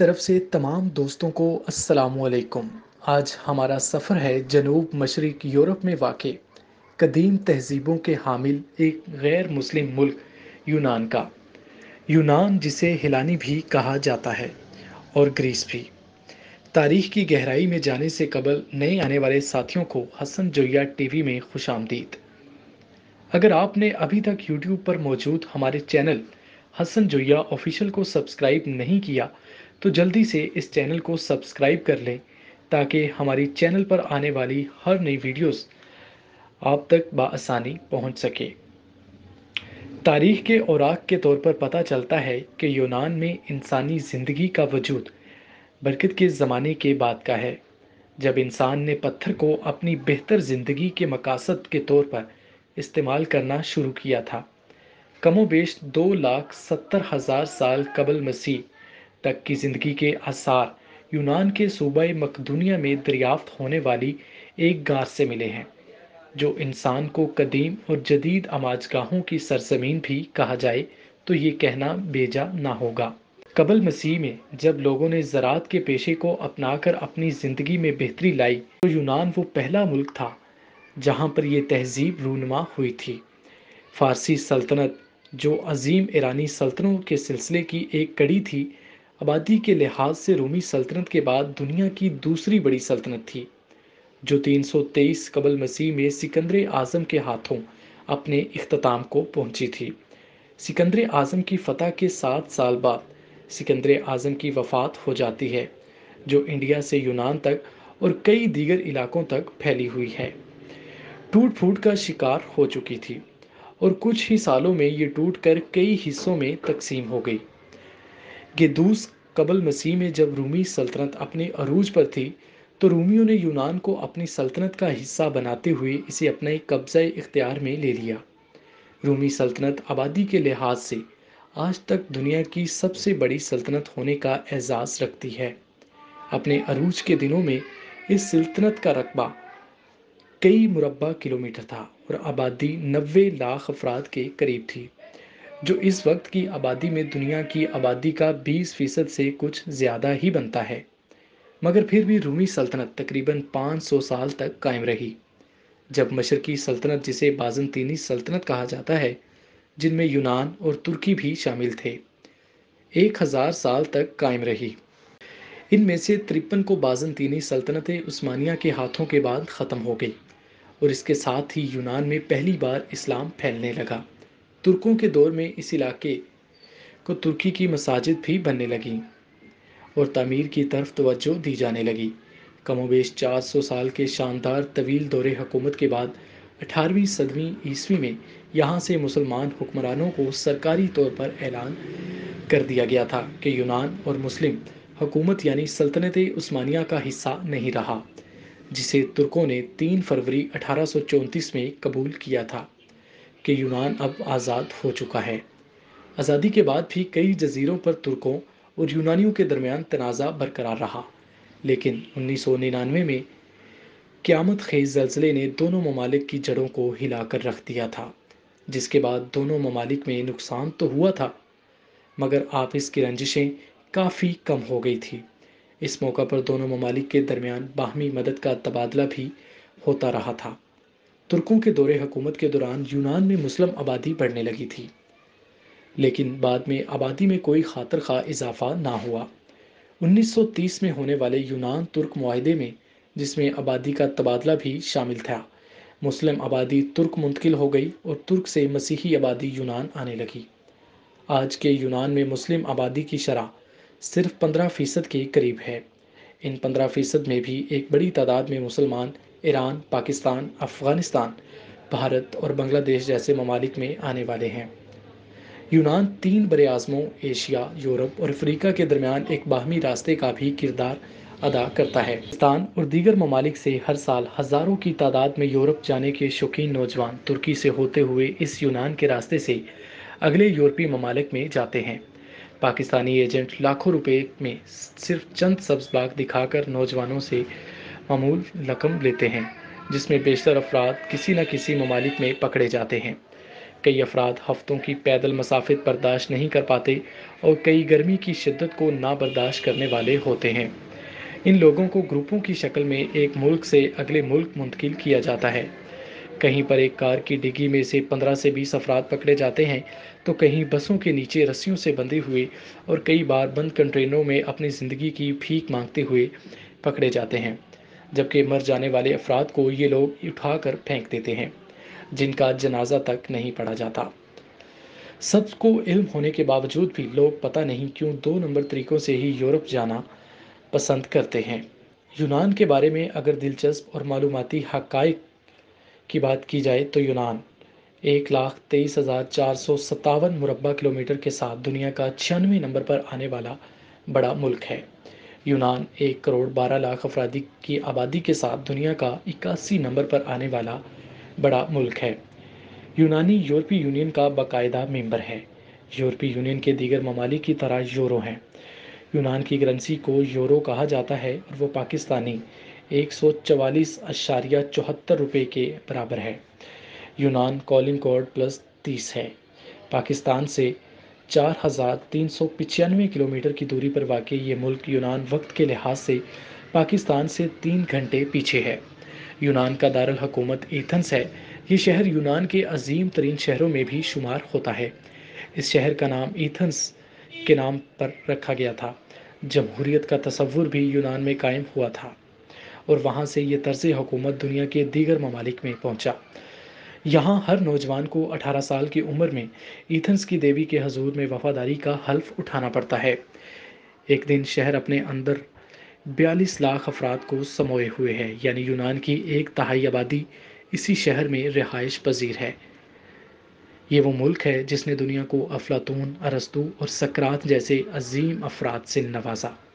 طرف سے تمام دوستوں کو السلام علیکم۔ آج ہمارا سفر ہے جنوب مشرق یورپ میں واقع قدیم تہذیبوں کے حامل ایک غیر مسلم ملک یونان کا۔ یونان جسے ہیلانی بھی کہا جاتا ہے اور گریس بھی۔ تاریخ کی گہرائی میں جانے سے قبل نئے آنے والے ساتھیوں کو حسن جویا ٹی وی میں خوش آمدید۔ اگر آپ نے ابھی تک یوٹیوب پر موجود ہمارے چینل حسن جویا آفیشیل کو سبسکرائب نہیں کیا تو جلدی سے اس چینل کو سبسکرائب کر لیں تاکہ ہماری چینل پر آنے والی ہر نئی ویڈیوز آپ تک بآسانی پہنچ سکے۔ تاریخ کے اوراق کے طور پر پتہ چلتا ہے کہ یونان میں انسانی زندگی کا وجود برکت کے زمانے کے بعد کا ہے، جب انسان نے پتھر کو اپنی بہتر زندگی کے مقاصد کے طور پر استعمال کرنا شروع کیا تھا۔ کم و بیش 2,70,000 سال قبل مسیح تک کی زندگی کے آثار یونان کے صوبہ مقدونیہ میں دریافت ہونے والی ایک غار سے ملے ہیں، جو انسان کو قدیم اور جدید آماجگاہوں کی سرزمین بھی کہا جائے تو یہ کہنا بیجا نہ ہوگا۔ قبل مسیح میں جب لوگوں نے زراعت کے پیشے کو اپنا کر اپنی زندگی میں بہتری لائی تو یونان وہ پہلا ملک تھا جہاں پر یہ تہذیب رونما ہوئی تھی۔ فارسی سلطنت، جو عظیم ایرانی سلطنتوں کے سلسلے کی ایک کڑی تھی، آبادی کے لحاظ سے رومی سلطنت کے بعد دنیا کی دوسری بڑی سلطنت تھی، جو 323 قبل مسیح میں سکندر اعظم کے ہاتھوں اپنے اختتام کو پہنچی تھی۔ سکندر اعظم کی فتح کے 7 سال بعد سکندر اعظم کی وفات ہو جاتی ہے، جو انڈیا سے یونان تک اور کئی دیگر علاقوں تک پھیلی ہوئی ہے۔ ٹوٹ پھوٹ کا شکار ہو چکی تھی اور کچھ ہی سالوں میں یہ ٹوٹ کر کئی حصوں میں تقسیم ہو گئی۔ گیدوس قبل مسیح میں جب رومی سلطنت اپنے عروج پر تھی تو رومیوں نے یونان کو اپنی سلطنت کا حصہ بناتے ہوئے اسے اپنے قبضہ اختیار میں لے لیا۔ رومی سلطنت آبادی کے لحاظ سے آج تک دنیا کی سب سے بڑی سلطنت ہونے کا اعزاز رکھتی ہے۔ اپنے عروج کے دنوں میں اس سلطنت کا رقبہ کئی مربع کلومیٹر تھا اور آبادی 90 لاکھ افراد کے قریب تھی، جو اس وقت کی آبادی میں دنیا کی آبادی کا 20% سے کچھ زیادہ ہی بنتا ہے۔ مگر پھر بھی رومی سلطنت تقریباً 500 سال تک قائم رہی، جب مشرقی سلطنت جسے بازنطینی سلطنت کہا جاتا ہے، جن میں یونان اور ترکی بھی شامل تھے، 1000 سال تک قائم رہی۔ ان میں سے 53 کو بازنطینی سلطنت عثمانیہ کے ہاتھوں کے بعد ختم ہو گئی اور اس کے ساتھ ہی یونان میں پہلی بار اسلام پھیلنے لگا۔ ترکوں کے دور میں اس علاقے کو ترکی کی مساجد بھی بننے لگیں اور تعمیر کی طرف توجہ دی جانے لگی۔ کم و بیش 400 سال کے شاندار طویل دور حکومت کے بعد 18ویں صدی عیسوی میں یہاں سے مسلمان حکمرانوں کو سرکاری طور پر اعلان کر دیا گیا تھا کہ یونان اور مسلم حکومت یعنی سلطنت عثمانیہ کا حصہ نہیں رہا، جسے ترکوں نے 3 فروری 1834 میں قبول کیا تھا کہ یونان اب آزاد ہو چکا ہے۔ آزادی کے بعد بھی کئی جزیروں پر ترکوں اور یونانیوں کے درمیان تنازع برقرار رہا، لیکن 1999 میں قیامت خیز زلزلے نے دونوں ممالک کی جڑوں کو ہلا کر رکھ دیا تھا، جس کے بعد دونوں ممالک میں نقصان تو ہوا تھا مگر آپس کی رنجشیں کافی کم ہو گئی تھی۔ اس موقع پر دونوں ممالک کے درمیان باہمی مدد کا تبادلہ بھی ہوتا رہا تھا۔ ترکوں کے دور حکومت کے دوران یونان میں مسلم آبادی بڑھنے لگی تھی، لیکن بعد میں آبادی میں کوئی خاطر خواہ اضافہ نہ ہوا۔ 1930 میں ہونے والے یونان ترک معاہدے میں، جس میں آبادی کا تبادلہ بھی شامل تھا، مسلم آبادی ترک منتقل ہو گئی اور ترک سے مسیحی آبادی یونان آنے لگی۔ آج کے یونان میں مسلم آبادی کی شرح صرف 15% کے قریب ہے۔ ان 15% میں بھی ایک بڑی تعداد میں مسلمان ایران، پاکستان، افغانستان، بھارت اور بنگلہ دیش جیسے ممالک میں آنے والے ہیں۔ یونان 3 براعظموں ایشیا، یورپ اور افریقہ کے درمیان ایک باہمی راستے کا بھی کردار ادا کرتا ہے۔ پاکستان اور دیگر ممالک سے ہر سال ہزاروں کی تعداد میں یورپ جانے کے شوقین نوجوان ترکی سے ہوتے ہوئے اس یونان کے راستے سے اگلے یورپی ممالک میں جاتے ہیں۔ پاکستانی ایجنٹ لاکھوں روپے میں صرف چند سبز باغ دکھا کر نوجوانوں سے معمول رقم لیتے ہیں، جس میں بیشتر افراد کسی نہ کسی ممالک میں پکڑے جاتے ہیں۔ کئی افراد ہفتوں کی پیدل مسافت برداشت نہیں کر پاتے اور کئی گرمی کی شدت کو نہ برداشت کرنے والے ہوتے ہیں۔ ان لوگوں کو گروپوں کی شکل میں ایک ملک سے اگلے ملک منتقل کیا جاتا ہے۔ کہیں پر ایک کار کی ڈگی میں سے 15 سے 20 افراد پکڑے جاتے ہیں تو کہیں بسوں کے نیچے رسیوں سے بندھے ہوئے اور کئی بار بند کنٹینروں میں اپنی زندگی کی بھیک مانگتے ہوئے پکڑے جاتے ہیں، جبکہ مر جانے والے افراد کو یہ لوگ اٹھا کر پھینک دیتے ہیں، جن کا جنازہ تک نہیں پڑا جاتا۔ سب کو علم ہونے کے باوجود بھی لوگ پتہ نہیں کیوں 2 نمبر طریقوں سے ہی یورپ جانا پسند کرتے ہیں۔ یونان کے بارے میں اگر دلچسپ اور معلوماتی حقائق کی بات کی جائے تو یونان 1,23,457 مربع کلومیٹر کے ساتھ دنیا کا 96 نمبر پر آنے والا بڑا ملک ہے۔ یونان 1,12,00,000 افراد کی آبادی کے ساتھ دنیا کا 81 نمبر پر آنے والا بڑا ملک ہے۔ یونانی یورپی یونین کا باقاعدہ ممبر ہے۔ یورپی یونین کے دیگر ممالک کی طرح یورو ہیں۔ یونان کی کرنسی کو یورو کہا جاتا ہے اور وہ پاکستانی 144.74 روپے کے برابر ہے۔ یونان کالنگ کوڈ +30 ہے۔ پاکستان سے 4,395 کلومیٹر کی دوری پر واقع یہ ملک یونان وقت کے لحاظ سے پاکستان سے 3 گھنٹے پیچھے ہے۔ یونان کا دارالحکومت ایتھنز ہے۔ یہ شہر یونان کے عظیم ترین شہروں میں بھی شمار ہوتا ہے۔ اس شہر کا نام ایتھنز کے نام پر رکھا گیا تھا۔ جمہوریت کا تصور بھی یونان میں قائم ہوا تھا اور وہاں سے یہ طرز حکومت دنیا کے دیگر ممالک میں پہنچا۔ یہاں ہر نوجوان کو 18 سال کی عمر میں ایتھنز کی دیوی کے حضور میں وفاداری کا حلف اٹھانا پڑتا ہے۔ ایک دن شہر اپنے اندر 42 لاکھ افراد کو سموئے ہوئے ہے، یعنی یونان کی 1/3 آبادی اسی شہر میں رہائش پذیر ہے۔ یہ وہ ملک ہے جس نے دنیا کو افلاطون، ارسطو اور سقراط جیسے عظیم افراد سے نوازا۔